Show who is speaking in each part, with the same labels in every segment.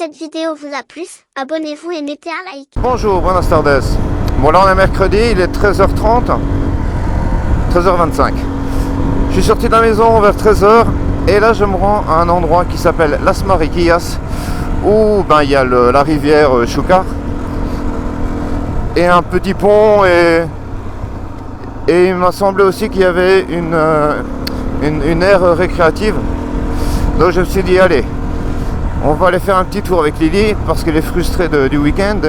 Speaker 1: cette vidéo vous a plu, abonnez-vous et mettez un like.
Speaker 2: Bonjour, buenas tardes. Bon là on est mercredi, il est 13h30, 13h25. Je suis sorti de la maison vers 13h et là je me rends à un endroit qui s'appelle Las Mariquillas où il y a la rivière Xúcar et un petit pont et il m'a semblé aussi qu'il y avait une aire récréative. Donc je me suis dit allez, on va aller faire un petit tour avec Lily parce qu'elle est frustrée du week-end.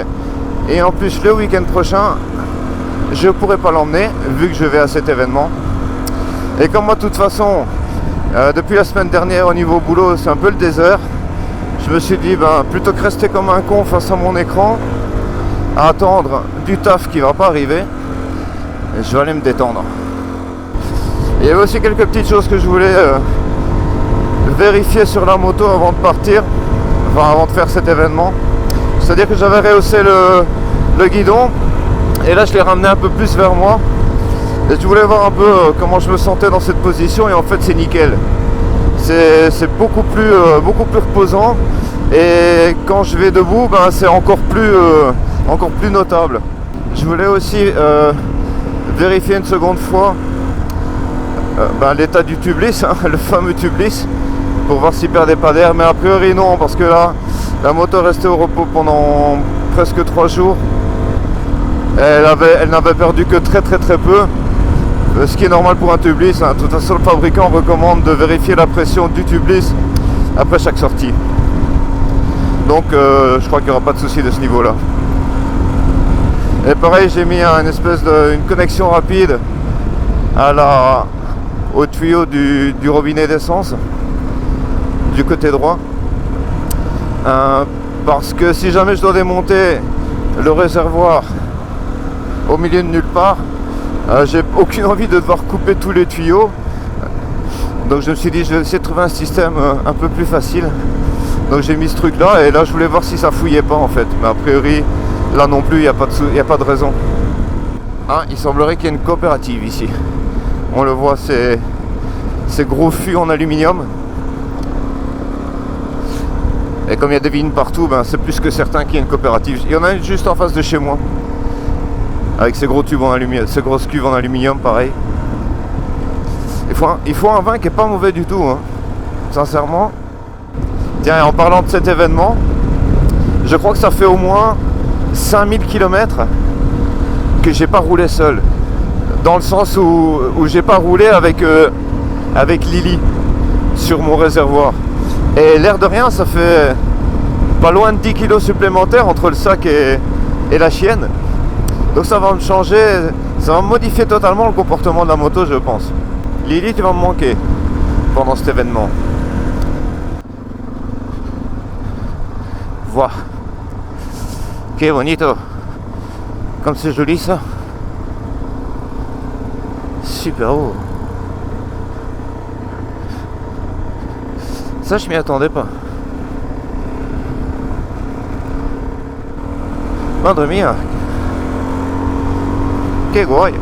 Speaker 2: Et en plus le week-end prochain, je pourrais pas l'emmener vu que je vais à cet événement. Et comme moi de toute façon, depuis la semaine dernière au niveau boulot, c'est un peu le désert. Je me suis dit plutôt que rester comme un con face à mon écran, à attendre du taf qui va pas arriver, je vais aller me détendre. Il y avait aussi quelques petites choses que je voulais vérifier sur la moto avant de partir, avant de faire cet événement. C'est-à-dire que j'avais rehaussé le guidon et là je l'ai ramené un peu plus vers moi et je voulais voir un peu comment je me sentais dans cette position et en fait c'est nickel. C'est beaucoup plus reposant et quand je vais debout c'est encore plus notable. Je voulais aussi vérifier une seconde fois l'état du tube lisse, le fameux tube lisse, pour voir s'il perdait pas d'air, mais a priori non, parce que là la moto restait au repos pendant presque 3 jours. Elle n'avait perdu que très peu, ce qui est normal pour un tube lisse. De toute façon le fabricant recommande de vérifier la pression du tube lisse après chaque sortie. Donc je crois qu'il n'y aura pas de souci de ce niveau là. Et pareil, j'ai mis une connexion rapide au tuyau du robinet d'essence du côté droit, parce que si jamais je dois démonter le réservoir au milieu de nulle part, j'ai aucune envie de devoir couper tous les tuyaux. Donc je me suis dit je vais essayer de trouver un système un peu plus facile. Donc j'ai mis ce truc là et là je voulais voir si ça fouillait pas en fait, mais a priori là non plus il n'y a pas de raison. Il semblerait qu'il y ait une coopérative ici. On le voit, ces gros fûts en aluminium. Et comme il y a des vignes partout, c'est plus que certain qu'il y ait une coopérative. Il y en a une juste en face de chez moi, avec ces gros tubes en aluminium, ces grosses cuves en aluminium, pareil. Il faut un vin qui est pas mauvais du tout, sincèrement. Tiens, et en parlant de cet événement, je crois que ça fait au moins 5000 km que j'ai pas roulé seul. Dans le sens où j'ai pas roulé avec Lily sur mon réservoir. Et l'air de rien, ça fait pas loin de 10 kilos supplémentaires entre le sac et la chienne. Donc ça va me changer, ça va modifier totalement le comportement de la moto, je pense. Lily, tu vas me manquer pendant cet événement. Voilà. Que bonito. Comme c'est joli ça. Super beau. Ça je m'y attendais pas. Madre mia. Que guay.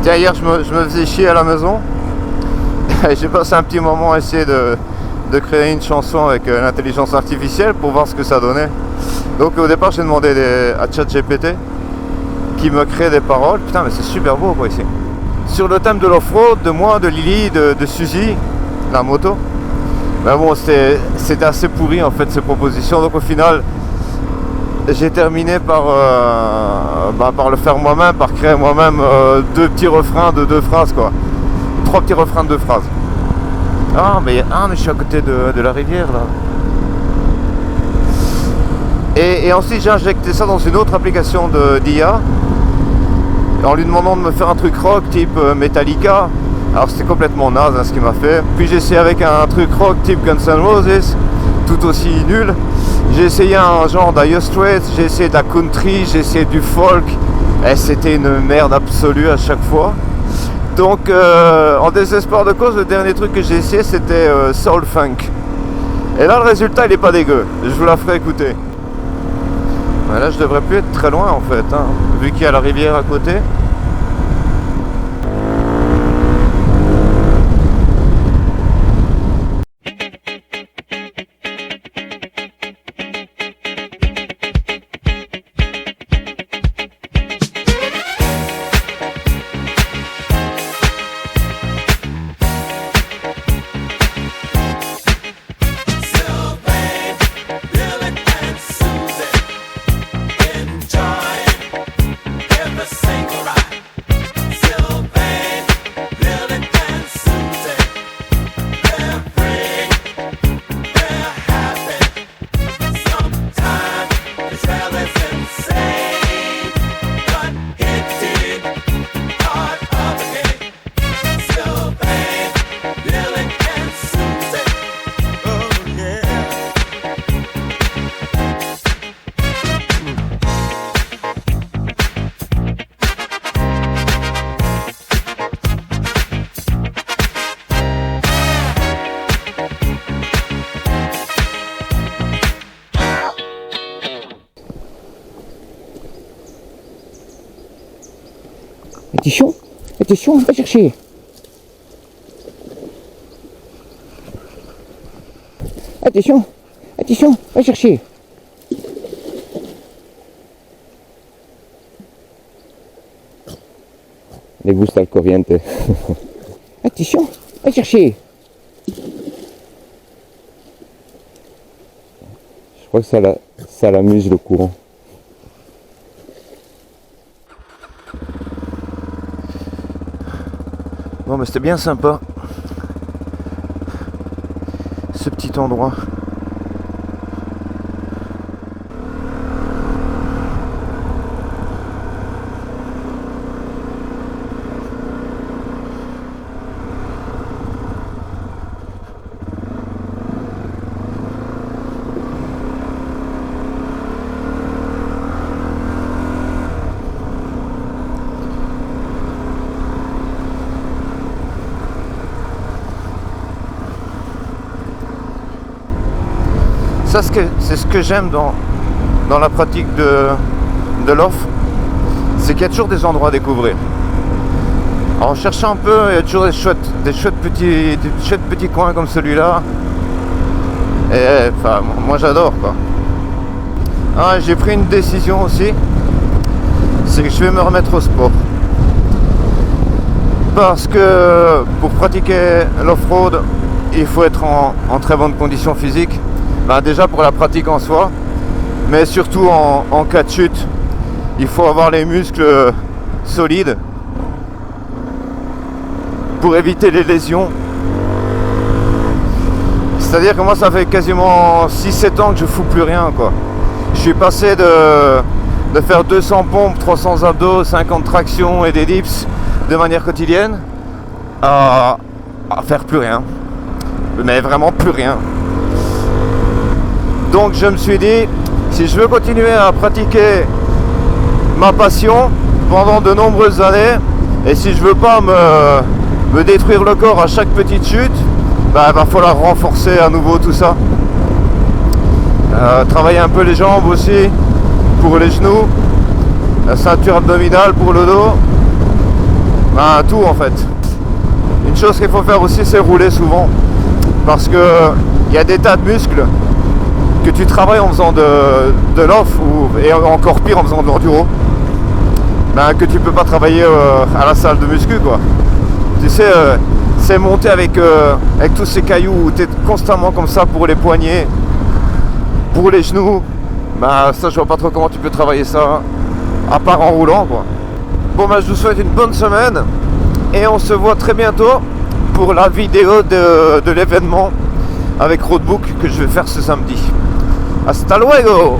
Speaker 2: Tiens, hier je me faisais chier à la maison. J'ai passé un petit moment à essayer de créer une chanson avec l'intelligence artificielle pour voir ce que ça donnait. Donc au départ j'ai demandé à ChatGPT qui me crée des paroles. Putain mais c'est super beau quoi ici. Sur le thème de l'off-road, de moi, de Lily, de Suzy, la moto. Mais bon c'était assez pourri en fait ces propositions. Donc au final j'ai terminé par le faire moi-même, par créer moi-même 2 petits refrains de 2 phrases quoi. 3 petits refrains de 2 phrases. Mais je suis à côté de la rivière là. Et ensuite j'ai injecté ça dans une autre application d'IA en lui demandant de me faire un truc rock type Metallica. Alors c'était complètement naze ce qu'il m'a fait. Puis j'ai essayé avec un truc rock type Guns N' Roses. tout aussi nul. J'ai essayé un genre d'Dire Straits, j'ai essayé de la country, j'ai essayé du folk, et c'était une merde absolue à chaque fois. Donc en désespoir de cause, le dernier truc que j'ai essayé c'était Soul Funk. Et là le résultat il est pas dégueu, je vous la ferai écouter. Là je devrais plus être très loin en fait, hein, vu qu'il y a la rivière à côté.
Speaker 3: Attention, attention, va chercher. Attention, attention, va chercher. Le gusta el corriente. Attention, va chercher. Je crois que ça l'amuse le courant.
Speaker 2: Bon mais c'était bien sympa ce petit endroit. Ça, c'est ce que j'aime dans la pratique de l'off, c'est qu'il y a toujours des endroits à découvrir. En cherchant un peu, il y a toujours des chouettes petits coins comme celui-là. Et enfin, moi j'adore quoi. Ah, j'ai pris une décision aussi, c'est que je vais me remettre au sport. Parce que pour pratiquer l'off-road, il faut être en très bonne condition physique. Déjà pour la pratique en soi, mais surtout en cas de chute, il faut avoir les muscles solides pour éviter les lésions. C'est-à-dire que moi ça fait quasiment 6-7 ans que je fous plus rien quoi. Je suis passé de faire 200 pompes, 300 abdos, 50 tractions et des dips de manière quotidienne à faire plus rien, mais vraiment plus rien. Donc je me suis dit, si je veux continuer à pratiquer ma passion pendant de nombreuses années, et si je veux pas me détruire le corps à chaque petite chute, il va falloir renforcer à nouveau tout ça. Travailler un peu les jambes aussi, pour les genoux, la ceinture abdominale pour le dos, tout en fait. Une chose qu'il faut faire aussi, c'est rouler souvent, parce que il y a des tas de muscles que tu travailles en faisant de l'off et encore pire en faisant de l'enduro, que tu peux pas travailler à la salle de muscu quoi. Tu sais, c'est monter avec tous ces cailloux où tu es constamment comme ça pour les poignets, pour les genoux. Ça je vois pas trop comment tu peux travailler ça à part en roulant quoi. Bon je vous souhaite une bonne semaine et on se voit très bientôt pour la vidéo de l'événement avec Roadbook que je vais faire ce samedi. Hasta luego!